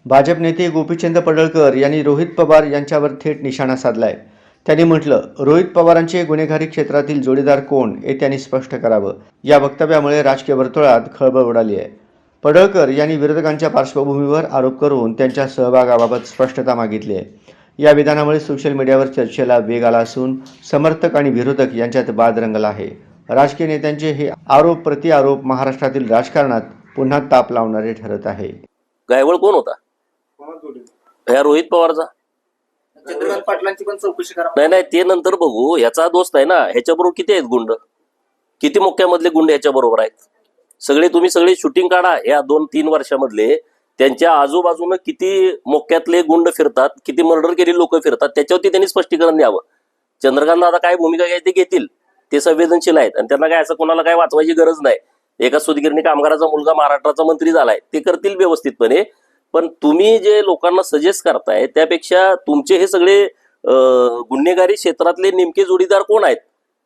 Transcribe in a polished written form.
भाजप नेते गोपीचंद पडळकर यांनी रोहित पवार यांच्यावर थेट निशाणा साधलाय. त्यांनी म्हटलं, रोहित पवारांचे गुन्हेगारी क्षेत्रातील जोडीदार कोण हे त्यांनी स्पष्ट करावं. या वक्तव्यामुळे राजकीय वर्तुळात खळबळ उडाली आहे. पडळकर यांनी विरोधकांच्या पार्श्वभूमीवर आरोप करून त्यांच्या सहभागाबाबत स्पष्टता मागितली आहे. या विधानामुळे सोशल मीडियावर चर्चेला वेग आला असून समर्थक आणि विरोधक यांच्यात वाद रंगला आहे. राजकीय नेत्यांचे हे आरोप प्रतिआरोप महाराष्ट्रातील राजकारणात पुन्हा ताप लावणारे ठरत आहे. गायवळ कोण होता? ह्या रोहित पवारचा. चंद्रकांत पाटलांची पण चौकशी करा. नाही ते नंतर बघू. ह्याचा दोस्त आहे ना. ह्याच्याबरोबर किती आहेत गुंड? किती मोक्यामधले गुंड ह्याच्या बरोबर आहेत? तुम्ही सगळे शूटिंग काढा या 2-3 वर्षामधले. त्यांच्या आजूबाजूनं किती मोक्यातले गुंड फिरतात, किती मर्डर केलेली लोक फिरतात, त्याच्यावरती त्यांनी स्पष्टीकरण द्यावं. चंद्रकांत दादा काय भूमिका घ्यायची ते घेतील. ते संवेदनशील आहेत आणि त्यांना काय असं कोणाला काय वाचवायची गरज नाही. एका सुतगिरणी कामगाराचा मुलगा महाराष्ट्राचा मंत्री झालाय, ते करतील व्यवस्थितपणे. पण तुम्ही जे लोकांना सजेस्ट करताय त्यापेक्षा तुमचे हे सगळे गुन्हेगारी क्षेत्रातले नेमके जोडीदार कोण आहेत